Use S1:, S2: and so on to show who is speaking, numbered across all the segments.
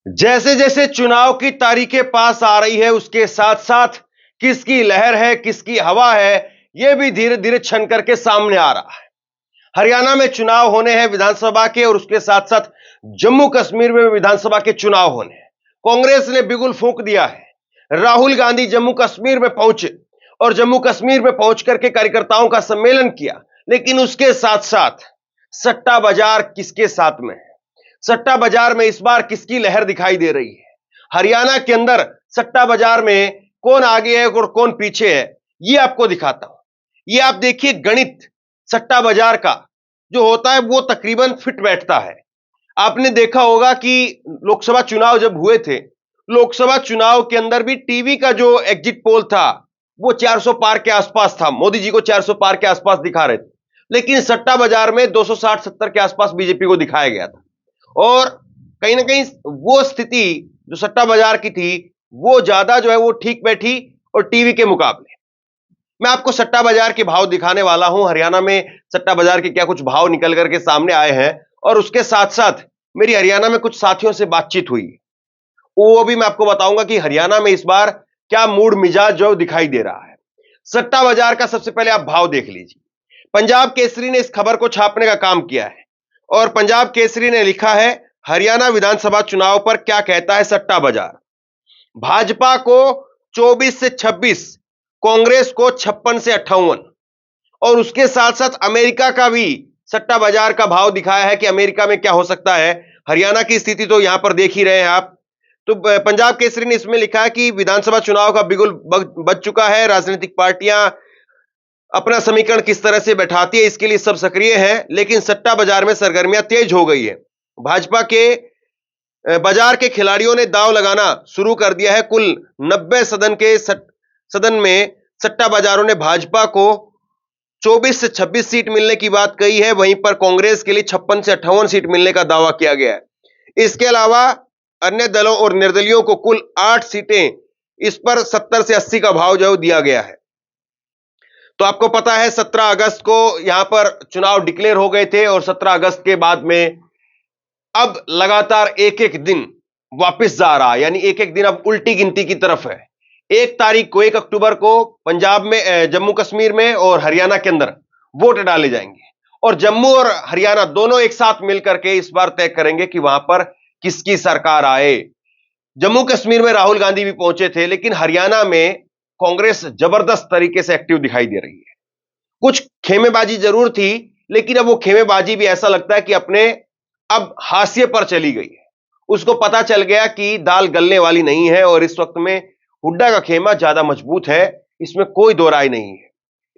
S1: जैसे जैसे चुनाव की तारीखें पास आ रही है, उसके साथ साथ किसकी लहर है, किसकी हवा है, यह भी धीरे धीरे छन करके सामने आ रहा है। हरियाणा में चुनाव होने हैं विधानसभा के, और उसके साथ साथ जम्मू कश्मीर में विधानसभा के चुनाव होने हैं। कांग्रेस ने बिगुल फूंक दिया है। राहुल गांधी जम्मू कश्मीर में पहुंचे और जम्मू कश्मीर में पहुंच करके कार्यकर्ताओं का सम्मेलन किया, लेकिन उसके साथ साथ सट्टा बाजार किसके साथ में है, सट्टा बाजार में इस बार किसकी लहर दिखाई दे रही है, हरियाणा के अंदर सट्टा बाजार में कौन आगे है और कौन पीछे है, यह आपको दिखाता हूं। यह आप देखिए, गणित सट्टा बाजार का जो होता है वो तकरीबन फिट बैठता है। आपने देखा होगा कि लोकसभा चुनाव जब हुए थे, लोकसभा चुनाव के अंदर भी टीवी का जो एग्जिट पोल था वो 400 पार के आसपास था, मोदी जी को 400 पार के आसपास दिखा रहे थे, लेकिन सट्टा बाजार में 260-70 के आसपास बीजेपी को दिखाया गया था। और कहीं ना कहीं वो स्थिति जो सट्टा बाजार की थी वो ज्यादा जो है वो ठीक बैठी, और टीवी के मुकाबले मैं आपको सट्टा बाजार के भाव दिखाने वाला हूं। हरियाणा में सट्टा बाजार के क्या कुछ भाव निकल करके सामने आए हैं, और उसके साथ साथ मेरी हरियाणा में कुछ साथियों से बातचीत हुई, वो भी मैं आपको बताऊंगा कि हरियाणा में इस बार क्या मूड मिजाज जो दिखाई दे रहा है। सट्टा बाजार का सबसे पहले आप भाव देख लीजिए। पंजाब केसरी ने इस खबर को छापने का काम किया है, और पंजाब केसरी ने लिखा है, हरियाणा विधानसभा चुनाव पर क्या कहता है सट्टा बाजार। भाजपा को 24 से 26, कांग्रेस को 56 से 58, और उसके साथ साथ अमेरिका का भी सट्टा बाजार का भाव दिखाया है कि अमेरिका में क्या हो सकता है। हरियाणा की स्थिति तो यहां पर देख ही रहे हैं आप। तो पंजाब केसरी ने इसमें लिखा है कि विधानसभा चुनाव का बिगुल बज चुका है, राजनीतिक पार्टियां अपना समीकरण किस तरह से बैठाती है इसके लिए सब सक्रिय है, लेकिन सट्टा बाजार में सरगर्मियां तेज हो गई है। भाजपा के बाजार के खिलाड़ियों ने दांव लगाना शुरू कर दिया है। कुल 90 सदन में सट्टा बाजारों ने भाजपा को 24 से 26 सीट मिलने की बात कही है, वहीं पर कांग्रेस के लिए 56 से 58 सीट मिलने का दावा किया गया है। इसके अलावा अन्य दलों और निर्दलियों को कुल 8 सीटें, इस पर 70 से 80 का भाव जो दिया गया है। तो आपको पता है 17 अगस्त को यहां पर चुनाव डिक्लेयर हो गए थे, और 17 अगस्त के बाद में अब लगातार एक एक दिन वापस जा रहा है, यानी एक एक दिन अब उल्टी गिनती की तरफ है। 1 तारीख को 1 अक्टूबर को पंजाब में, जम्मू कश्मीर में और हरियाणा के अंदर वोट डाले जाएंगे, और जम्मू और हरियाणा दोनों एक साथ मिलकर के इस बार तय करेंगे कि वहां पर किसकी सरकार आए। जम्मू कश्मीर में राहुल गांधी भी पहुंचे थे, लेकिन हरियाणा में कांग्रेस जबरदस्त तरीके से एक्टिव दिखाई दे रही है। कुछ खेमेबाजी जरूर थी, लेकिन अब वो खेमेबाजी भी ऐसा लगता है कि अपने अब हाशिए पर चली गई है। उसको पता चल गया कि दाल गलने वाली नहीं है, और इस वक्त में हुड्डा का खेमा ज्यादा मजबूत है, इसमें कोई दो राय नहीं है।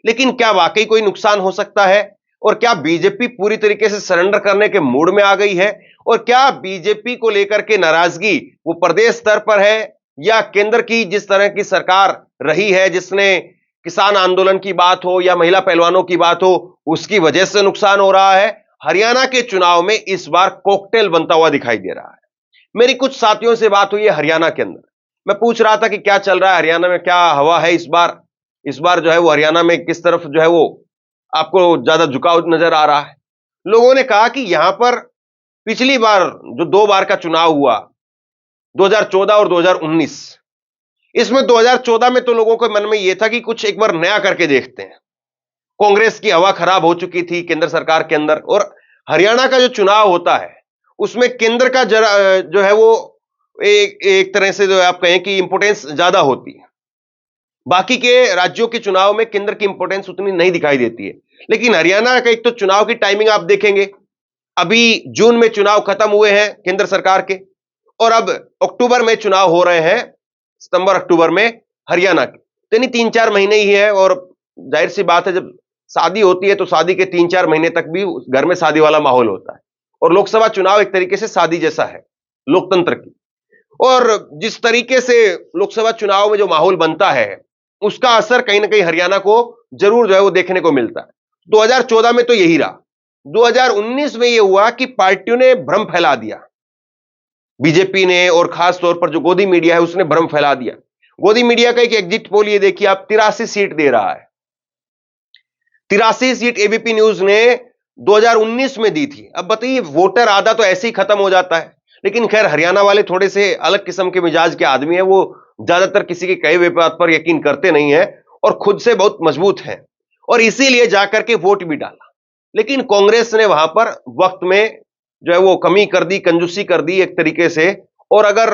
S1: लेकिन क्या वाकई कोई नुकसान हो सकता है, और क्या बीजेपी पूरी तरीके से सरेंडर करने के मूड में आ गई है, और क्या बीजेपी को लेकर के नाराजगी वो प्रदेश स्तर पर है, या केंद्र की जिस तरह की सरकार रही है, जिसने किसान आंदोलन की बात हो या महिला पहलवानों की बात हो, उसकी वजह से नुकसान हो रहा है। हरियाणा के चुनाव में इस बार कॉकटेल बनता हुआ दिखाई दे रहा है। मेरी कुछ साथियों से बात हुई है हरियाणा के अंदर, मैं पूछ रहा था कि क्या चल रहा है हरियाणा में, क्या हवा है इस बार जो है वो हरियाणा में किस तरफ जो है वो आपको ज्यादा झुकाव नजर आ रहा है। लोगों ने कहा कि यहां पर पिछली बार जो 2 बार का चुनाव हुआ, 2014 और 2019, इसमें 2014 में तो लोगों के मन में यह था कि कुछ एक बार नया करके देखते हैं। कांग्रेस की हवा खराब हो चुकी थी केंद्र सरकार के अंदर, और हरियाणा का जो चुनाव होता है उसमें केंद्र का जो है वो एक तरह से जो आप कहें कि इंपोर्टेंस ज्यादा होती है। बाकी के राज्यों के चुनाव में केंद्र की इंपोर्टेंस उतनी नहीं दिखाई देती है, लेकिन हरियाणा का एक तो चुनाव की टाइमिंग आप देखेंगे, अभी जून में चुनाव खत्म हुए हैं केंद्र सरकार के, और अब अक्टूबर में चुनाव हो रहे हैं, सितंबर अक्टूबर में हरियाणा के। तो यानी 3-4 महीने ही है, और जाहिर सी बात है जब शादी होती है तो शादी के 3-4 महीने तक भी घर में शादी वाला माहौल होता है, और लोकसभा चुनाव एक तरीके से शादी जैसा है लोकतंत्र की। और जिस तरीके से लोकसभा चुनाव में जो माहौल बनता है उसका असर कहीं ना कहीं हरियाणा को जरूर जो है वो देखने को मिलता है। 2014 में तो यही रहा। 2019 में यह हुआ कि पार्टियों ने भ्रम फैला दिया, बीजेपी ने, और खास तौर पर जो गोदी मीडिया है उसने भ्रम फैला दिया। गोदी मीडिया का एक एग्जिट पोल ये देखिए आप, 83 सीट दे रहा है। 83 सीट एबीपी न्यूज ने 2019 में दी थी। अब बताइए, वोटर आधा तो ऐसे ही खत्म हो जाता है, लेकिन खैर हरियाणा वाले थोड़े से अलग किस्म के मिजाज के आदमी है, वो ज्यादातर किसी के कहे हुए बात पर यकीन करते नहीं है और खुद से बहुत मजबूत है, और इसीलिए जाकर के वोट भी डाला। लेकिन कांग्रेस ने वहां पर वक्त में जो है वो कमी कर दी, कंजूसी कर दी एक तरीके से। और अगर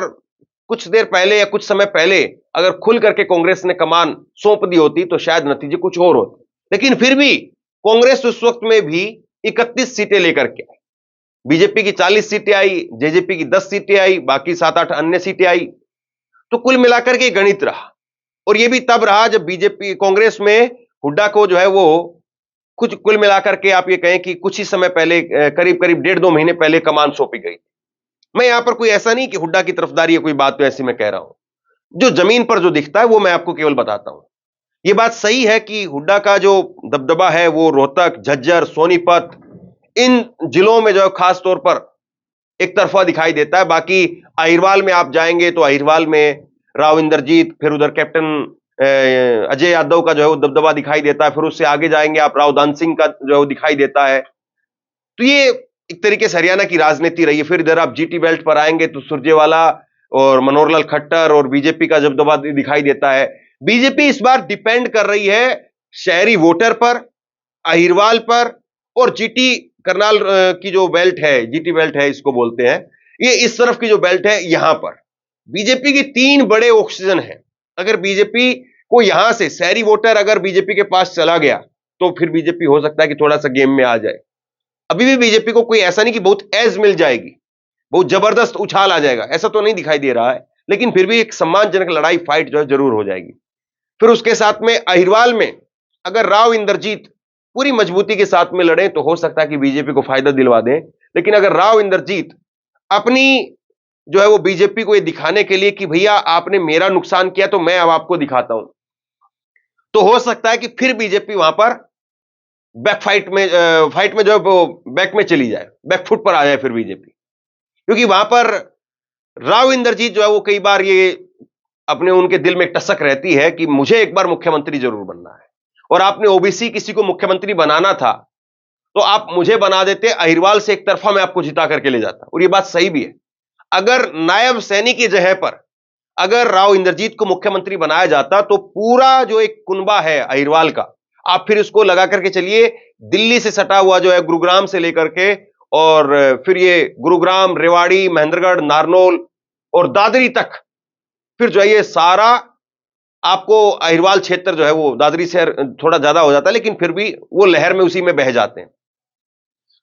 S1: कुछ देर पहले या कुछ समय पहले अगर खुल करके कांग्रेस ने कमान सौंप दी होती तो शायद नतीजे कुछ और होते। लेकिन फिर भी कांग्रेस उस वक्त में भी 31 सीटें लेकर के आई। बीजेपी की 40 सीटें आई, जेजेपी की 10 सीटें आई, बाकी 7-8 अन्य सीटें आई। तो कुल मिलाकर के गणित रहा, और यह भी तब रहा जब बीजेपी कांग्रेस में हुड्डा को जो है वो कुछ कुल मिलाकर के आप ये कहें कि कुछ ही समय पहले, करीब करीब 1.5-2 महीने पहले कमान सौंपी गई। मैं यहां पर कोई ऐसा नहीं कि हुड्डा की तरफदारी है कोई बात, तो ऐसी मैं कह रहा हूं। जो जमीन पर जो दिखता है वो मैं आपको केवल बताता हूं। यह बात सही है कि हुड्डा का जो दबदबा है वो रोहतक, झज्जर, सोनीपत, इन जिलों में जो है खास तौर पर एक तरफा दिखाई देता है। बाकी अहिरवाल में आप जाएंगे तो अहिरवाल में राव इंद्रजीत, फिर उधर कैप्टन अजय यादव का जो है वो दबदबा दिखाई देता है। फिर उससे आगे जाएंगे आप, राव दान सिंह का जो है वो दिखाई देता है। तो ये एक तरीके से हरियाणा की राजनीति रही है। फिर इधर आप जीटी बेल्ट पर आएंगे तो सुरजेवाला और मनोहरलाल खट्टर और बीजेपी का दबदबा दिखाई देता है। बीजेपी इस बार डिपेंड कर रही है शहरी वोटर पर, अहिरवाल पर, और जीटी करनाल की जो बेल्ट है, जीटी बेल्ट है इसको बोलते हैं, ये इस तरफ की जो बेल्ट है यहां पर बीजेपी की 3 बड़े ऑक्सीजन है। अगर बीजेपी को यहां से शहरी वोटर अगर बीजेपी के पास चला गया तो फिर बीजेपी हो सकता है कि थोड़ा सा गेम में आ जाए। अभी भी बीजेपी को कोई ऐसा नहीं कि बहुत एज मिल जाएगी, बहुत जबरदस्त उछाल आ जाएगा, ऐसा तो नहीं दिखाई दे रहा है। लेकिन फिर भी एक सम्मानजनक लड़ाई, फाइट जो है जरूर हो जाएगी। फिर उसके साथ में अहिरवाल में अगर राव इंद्रजीत पूरी मजबूती के साथ में लड़े तो हो सकता है कि बीजेपी को फायदा दिलवा दें। लेकिन अगर राव इंद्रजीत अपनी जो है वो बीजेपी को ये दिखाने के लिए कि भैया आपने मेरा नुकसान किया तो मैं अब आपको दिखाता हूं, तो हो सकता है कि फिर बीजेपी वहां पर बैक फाइट में जो है वो बैक में चली जाए, बैकफुट पर आ जाए फिर बीजेपी। क्योंकि वहां पर राव इंद्रजीत जो है वो कई बार ये अपने उनके दिल में टसक रहती है कि मुझे एक बार मुख्यमंत्री जरूर बनना है, और आपने ओबीसी किसी को मुख्यमंत्री बनाना था तो आप मुझे बना देते, अहिरवाल से एक तरफा मैं आपको जिता करके ले जाता। और ये बात सही भी है। अगर नायब सैनी की जगह पर अगर राव इंद्रजीत को मुख्यमंत्री बनाया जाता तो पूरा जो एक कुनबा है अहिरवाल का, आप फिर उसको लगा करके चलिए, दिल्ली से सटा हुआ जो है गुरुग्राम से लेकर के, और फिर ये गुरुग्राम, रेवाड़ी, महेंद्रगढ़, नारनौल और दादरी तक, फिर जो है ये सारा आपको अहिरवाल क्षेत्र जो है वो दादरी से थोड़ा ज्यादा हो जाता है, लेकिन फिर भी वो लहर में उसी में बह जाते हैं।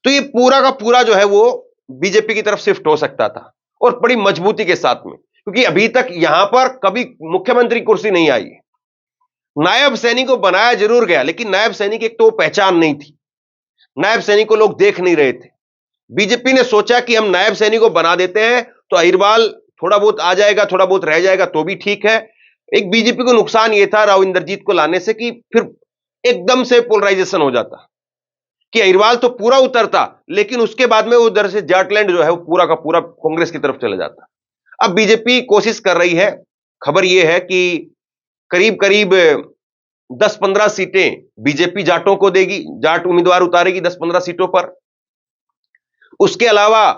S1: तो ये पूरा का पूरा जो है वो बीजेपी की तरफ शिफ्ट हो सकता था, और बड़ी मजबूती के साथ में, क्योंकि अभी तक यहां पर कभी मुख्यमंत्री कुर्सी नहीं आई। नायब सैनी को बनाया जरूर गया, लेकिन नायब सैनी की एक तो पहचान नहीं थी, नायब सैनी को लोग देख नहीं रहे थे। बीजेपी ने सोचा कि हम नायब सैनी को बना देते हैं तो अहिरवाल थोड़ा बहुत आ जाएगा, थोड़ा बहुत रह जाएगा तो भी ठीक है। एक बीजेपी को नुकसान यह था राव इंद्रजीत को लाने से कि फिर एकदम से पोलराइजेशन हो जाता कि अहिरवाल तो पूरा उतरता, लेकिन उसके बाद में उधर से जाटलैंड जो है वो पूरा का पूरा कांग्रेस की तरफ चला जाता। अब बीजेपी कोशिश कर रही है, खबर यह है कि करीब करीब 10-15 सीटें बीजेपी जाटों को देगी, जाट उम्मीदवार उतारेगी 10-15 सीटों पर। उसके अलावा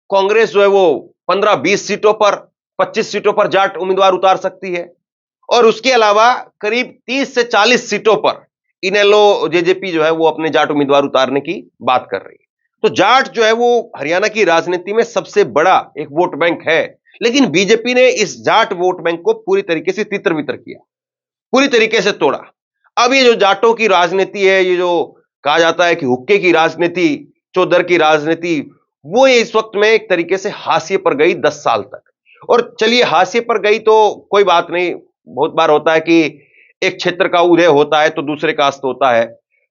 S1: कांग्रेस जो है वो 15-20 सीटों पर, 25 सीटों पर जाट उम्मीदवार उतार सकती है। और उसके अलावा करीब 30 से 40 सीटों पर इनेलो जेजेपी जो है वो अपने जाट उम्मीदवार उतारने की बात कर रही है। तो जाट जो है वो हरियाणा की राजनीति में सबसे बड़ा एक वोट बैंक है, लेकिन बीजेपी ने इस जाट वोट बैंक को पूरी तरीके से तितर बितर किया, पूरी तरीके से तोड़ा। अब ये जो जाटों की राजनीति है, ये जो कहा जाता है कि हुक्के की राजनीति, चौधर की राजनीति, वो ये इस वक्त में एक तरीके से हाशिए पर गई 10 साल तक। और चलिए हाशिए पर गई तो कोई बात नहीं, बहुत बार होता है कि एक क्षेत्र का उदय होता है तो दूसरे का अस्त होता है।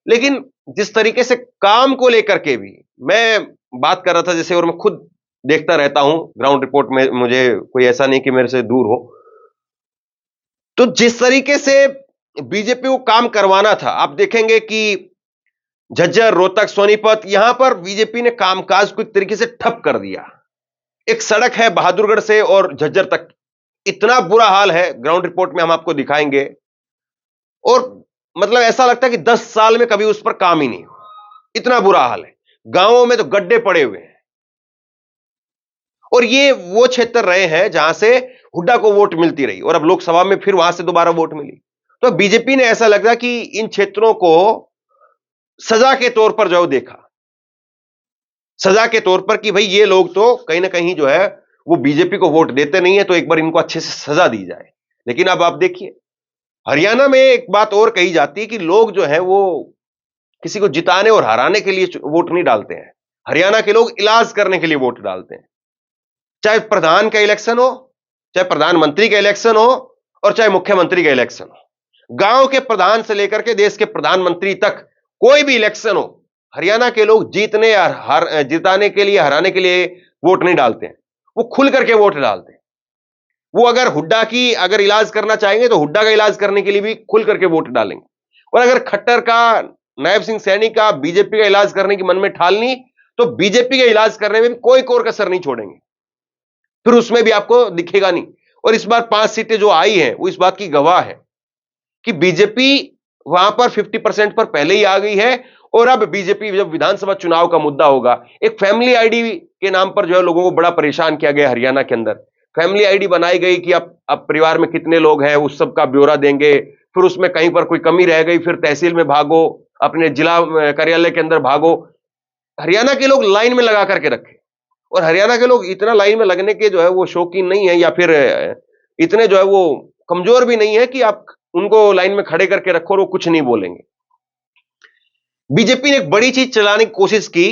S1: लेकिन जिस तरीके से काम को लेकर के भी मैं बात कर रहा था जैसे, और मैं खुद देखता रहता हूं ग्राउंड रिपोर्ट में, मुझे कोई ऐसा नहीं कि मेरे से दूर हो, तो जिस तरीके से बीजेपी को काम करवाना था, आप देखेंगे कि झज्जर, रोहतक, सोनीपत, यहां पर बीजेपी ने कामकाज को एक तरीके से ठप कर दिया। एक सड़क है बहादुरगढ़ से और झज्जर तक, इतना बुरा हाल है, ग्राउंड रिपोर्ट में हम आपको दिखाएंगे। और मतलब ऐसा लगता है कि 10 साल में कभी उस पर काम ही नहीं हुआ, इतना बुरा हाल है। गांवों में तो गड्ढे पड़े हुए हैं। और ये वो क्षेत्र रहे हैं जहां से हुड्डा को वोट मिलती रही और अब लोकसभा में फिर वहां से दोबारा वोट मिली। तो बीजेपी ने ऐसा लगा कि इन क्षेत्रों को सजा के तौर पर जो देखा, सजा के तौर पर कि भाई ये लोग तो कहीं ना कहीं जो है वो बीजेपी को वोट देते नहीं है, तो एक बार इनको अच्छे से सजा दी जाए। लेकिन अब आप देखिए, हरियाणा में एक बात और कही जाती है कि लोग जो है वो किसी को जिताने और हराने के लिए वोट नहीं डालते हैं। हरियाणा के लोग इलाज करने के लिए वोट डालते हैं। चाहे प्रधान का इलेक्शन हो, चाहे प्रधानमंत्री का इलेक्शन हो और चाहे मुख्यमंत्री का इलेक्शन हो, गांव के प्रधान से लेकर के देश के प्रधानमंत्री तक कोई भी इलेक्शन हो, हरियाणा के लोग जीतने या जिताने के लिए, हराने के लिए वोट नहीं डालते हैं। वो खुल करके वोट डालते हैं। वो अगर हुड्डा की अगर इलाज करना चाहेंगे तो हुड्डा का इलाज करने के लिए भी खुल करके वोट डालेंगे, और अगर खट्टर का, नायब सिंह सैनी का, बीजेपी का इलाज करने की मन में ठालनी, तो बीजेपी का इलाज करने में कोई कोर कसर नहीं छोड़ेंगे, फिर उसमें भी आपको दिखेगा नहीं। और इस बार 5 सीटें जो आई हैं वो इस बात की गवाह है कि बीजेपी वहां पर 50% पर पहले ही आ गई है। और अब बीजेपी जब विधानसभा चुनाव का मुद्दा होगा, एक फैमिली आईडी के नाम पर जो है लोगों को बड़ा परेशान किया गया हरियाणा के अंदर। फैमिली आईडी बनाई गई कि अब परिवार में कितने लोग हैं उस सब का ब्यौरा देंगे, फिर उसमें कहीं पर कोई कमी रह गई फिर तहसील में भागो, अपने जिला कार्यालय के अंदर भागो। हरियाणा के लोग लाइन में लगा करके रखे, और हरियाणा के लोग इतना लाइन में लगने के जो है वो शौकीन नहीं है, या फिर इतने जो है वो कमजोर भी नहीं है कि आप उनको लाइन में खड़े करके रखो और वो कुछ नहीं बोलेंगे। बीजेपी ने एक बड़ी चीज चलाने की कोशिश की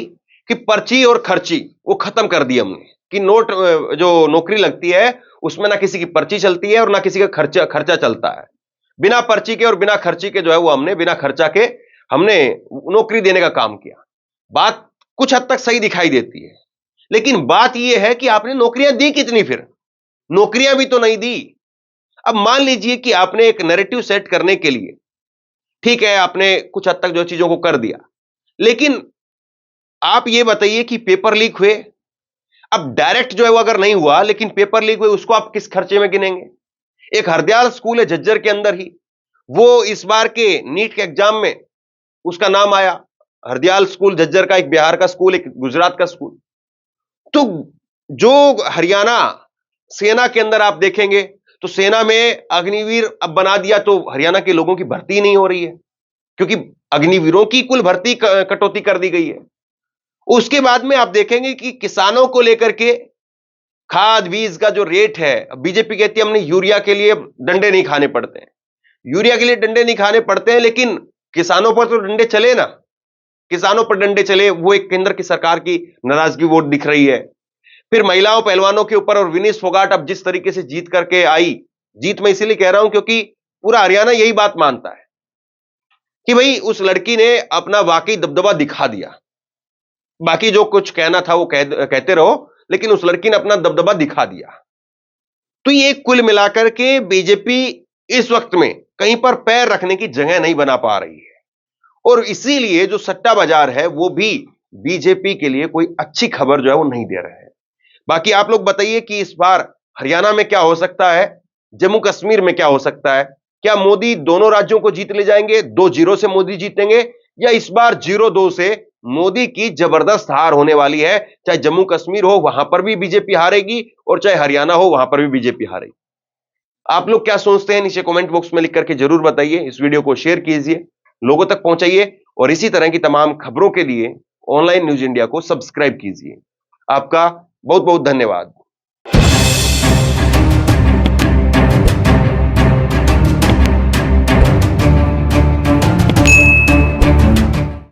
S1: कि पर्ची और खर्ची वो खत्म कर दी हमने, कि नोट जो नौकरी लगती है उसमें ना किसी की पर्ची चलती है और ना किसी का खर्चा चलता है। बिना पर्ची के और बिना खर्ची के जो है वो हमने बिना खर्चा के हमने नौकरी देने का काम किया। बात कुछ हद तक सही दिखाई देती है, लेकिन बात यह है कि आपने नौकरियां दी कितनी? फिर नौकरियां भी तो नहीं दी। अब मान लीजिए कि आपने एक नैरेटिव सेट करने के लिए, ठीक है, आपने कुछ हद तक जो चीजों को कर दिया, लेकिन आप ये बताइए कि पेपर लीक हुए, अब डायरेक्ट जो है वो अगर नहीं हुआ लेकिन पेपर लीक हुए, उसको आप किस खर्चे में गिनेंगे? एक हरदयाल स्कूल है झज्जर के अंदर ही, वो इस बार के नीट के एग्जाम में उसका नाम आया। हरदयाल स्कूल झज्जर का, एक बिहार का स्कूल, एक गुजरात का स्कूल। तो जो हरियाणा सेना के अंदर आप देखेंगे तो सेना में अग्निवीर अब बना दिया, तो हरियाणा के लोगों की भर्ती नहीं हो रही है क्योंकि अग्निवीरों की कुल भर्ती कटौती कर दी गई है। उसके बाद में आप देखेंगे कि किसानों को लेकर के खाद बीज का जो रेट है, बीजेपी कहती है हमने यूरिया के लिए डंडे नहीं खाने पड़ते हैं, यूरिया के लिए डंडे नहीं खाने पड़ते हैं, लेकिन किसानों पर तो डंडे चले ना, किसानों पर डंडे चले, वो एक केंद्र की सरकार की नाराजगी वोट दिख रही है। फिर महिलाओं पहलवानों के ऊपर, और विनीश फोगाट अब जिस तरीके से जीत करके आई, जीत मैं इसीलिए कह रहा हूं क्योंकि पूरा हरियाणा यही बात मानता है कि भाई उस लड़की ने अपना वाकई दबदबा दिखा दिया। बाकी जो कुछ कहना था वो कहते रहो, लेकिन उस लड़की ने अपना दबदबा दिखा दिया। तो ये कुल मिलाकर के बीजेपी इस वक्त में कहीं पर पैर रखने की जगह नहीं बना पा रही है, और इसीलिए जो सट्टा बाजार है वो भी बीजेपी के लिए कोई अच्छी खबर जो है वो नहीं दे रहे हैं। बाकी आप लोग बताइए कि इस बार हरियाणा में क्या हो सकता है, जम्मू कश्मीर में क्या हो सकता है? क्या मोदी दोनों राज्यों को जीत ले जाएंगे, 2-0 से मोदी जीतेंगे, या इस बार 0-2 से मोदी की जबरदस्त हार होने वाली है? चाहे जम्मू कश्मीर हो वहां पर भी बीजेपी हारेगी, और चाहे हरियाणा हो वहां पर भी बीजेपी हारेगी। आप लोग क्या सोचते हैं नीचे कमेंट बॉक्स में लिख करके जरूर बताइए। इस वीडियो को शेयर कीजिए, लोगों तक पहुंचाइए, और इसी तरह की तमाम खबरों के लिए ऑनलाइन न्यूज इंडिया को सब्सक्राइब कीजिए। आपका बहुत बहुत धन्यवाद।